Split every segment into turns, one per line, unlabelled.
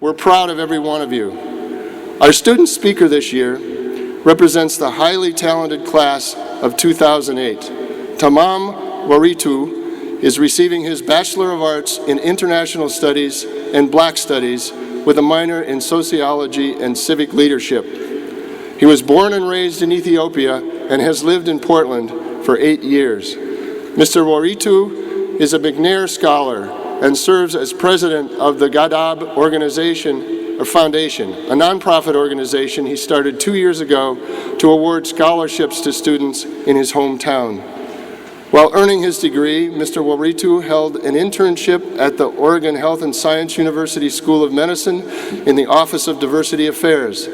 We're proud of every one of you. Our student speaker this year represents the highly talented class of 2008. Tamam Waritu is receiving his Bachelor of Arts in International Studies and Black Studies with a minor in Sociology and Civic Leadership. He was born and raised in Ethiopia and has lived in Portland for 8 years. Mr. Waritu is a McNair Scholar and serves as president of the Gadab Foundation, a nonprofit organization he started 2 years ago to award scholarships to students in his hometown. While earning his degree, Mr. Waritu held an internship at the Oregon Health and Science University School of Medicine in the Office of Diversity Affairs.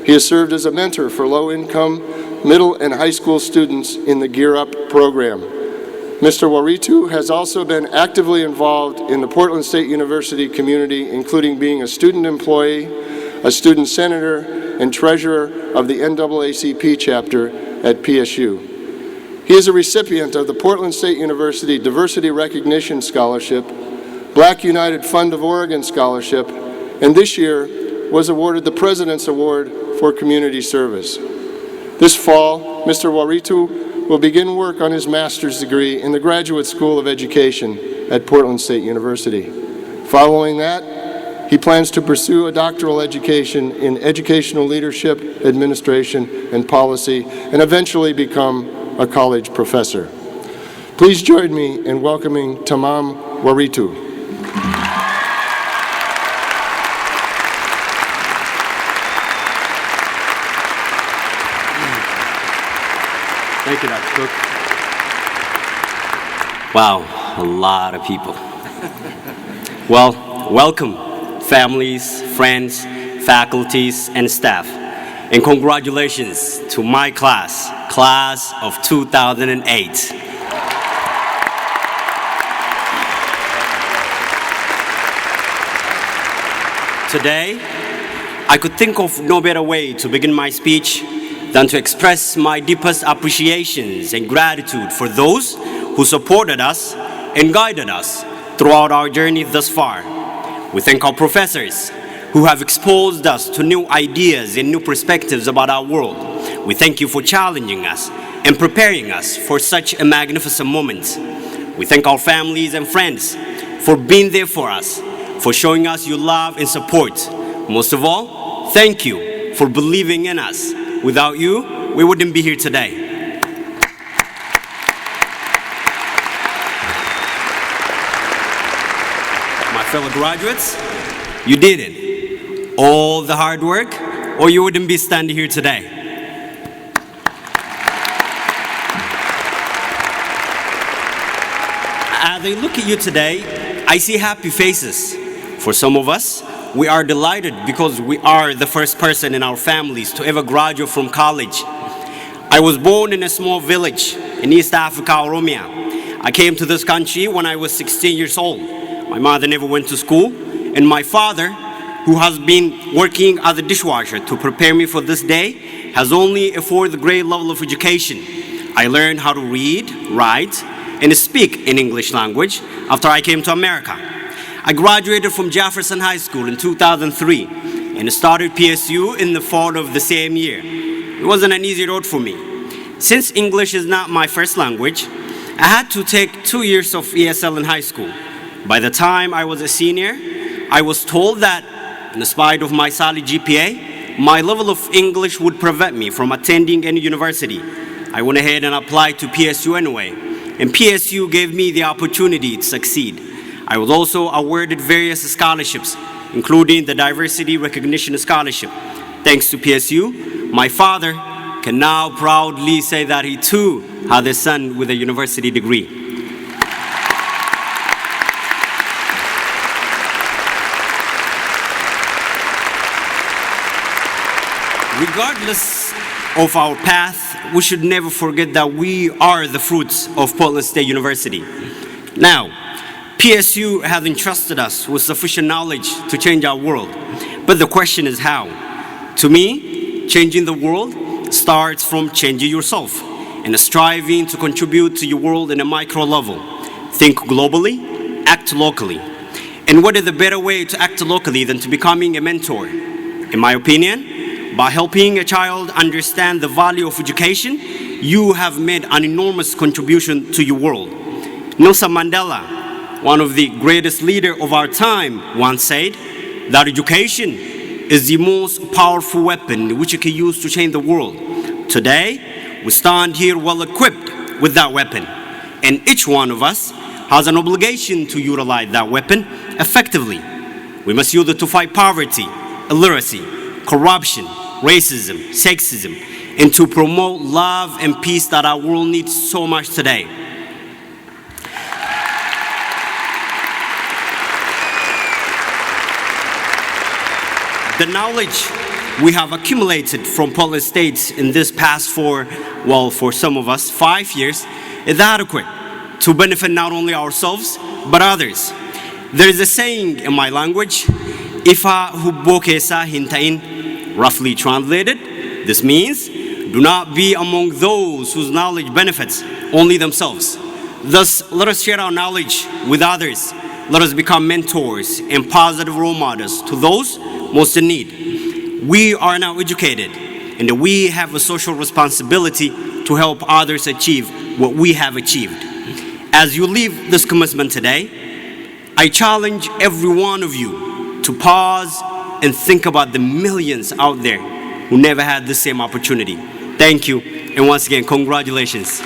He has served as a mentor for low-income middle and high school students in the Gear Up program. Mr. Waritu has also been actively involved in the Portland State University community, including being a student employee, a student senator, and treasurer of the NAACP chapter at PSU. He is a recipient of the Portland State University Diversity Recognition Scholarship, Black United Fund of Oregon Scholarship, and this year was awarded the President's Award for Community Service. This fall, Mr. Waritu will begin work on his master's degree in the Graduate School of Education at Portland State University. Following that, he plans to pursue a doctoral education in educational leadership, administration, and policy, and eventually become a college professor. Please join me in welcoming Tamam Waritu.
Thank you, Dr. Cook. Wow, a lot of people. Well, welcome, families, friends, faculties, and staff. And congratulations to my class of 2008. Today, I could think of no better way to begin my speech than to express my deepest appreciations and gratitude for those who supported us and guided us throughout our journey thus far. We thank our professors who have exposed us to new ideas and new perspectives about our world. We thank you for challenging us and preparing us for such a magnificent moment. We thank our families and friends for being there for us, for showing us your love and support. Most of all, thank you for believing in us. Without you, we wouldn't be here today. My fellow graduates, you did it. All the hard work, or you wouldn't be standing here today. As I look at you today, I see happy faces. For some of us, we are delighted because we are the first person in our families to ever graduate from college. I was born in a small village in East Africa, Oromia. I came to this country when I was 16 years old. My mother never went to school, and my father, who has been working as a dishwasher to prepare me for this day, has only a 4th grade level of education. I learned how to read, write, and speak in English language after I came to America. I graduated from Jefferson High School in 2003 and started PSU in the fall of the same year. It wasn't an easy road for me. Since English is not my first language, I had to take 2 years of ESL in high school. By the time I was a senior, I was told that in spite of my solid GPA, my level of English would prevent me from attending any university. I went ahead and applied to PSU anyway, and PSU gave me the opportunity to succeed. I was also awarded various scholarships, including the Diversity Recognition Scholarship. Thanks to PSU, my father can now proudly say that he too had a son with a university degree. Regardless of our path, we should never forget that we are the fruits of Portland State University. Now, PSU has entrusted us with sufficient knowledge to change our world. But the question is how? To me, changing the world starts from changing yourself and striving to contribute to your world in a micro level. Think globally, act locally. And what is the better way to act locally than to becoming a mentor? In my opinion, by helping a child understand the value of education, you have made an enormous contribution to your world. Nelson Mandela, one of the greatest leaders of our time, once said that education is the most powerful weapon which you can use to change the world. Today, we stand here well equipped with that weapon, and each one of us has an obligation to utilize that weapon effectively. We must use it to fight poverty, illiteracy, corruption, racism, sexism, and to promote love and peace that our world needs so much today. The knowledge we have accumulated from Portland State in this past for some of us, 5 years, is adequate to benefit not only ourselves, but others. There is a saying in my language, Ifa hubboke sa hintain, roughly translated, this means, do not be among those whose knowledge benefits only themselves. Thus, let us share our knowledge with others. Let us become mentors and positive role models to those most in need. We are now educated, and we have a social responsibility to help others achieve what we have achieved. As you leave this commencement today, I challenge every one of you to pause and think about the millions out there who never had the same opportunity. Thank you, and once again, congratulations.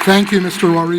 Thank you, Mr. Wari.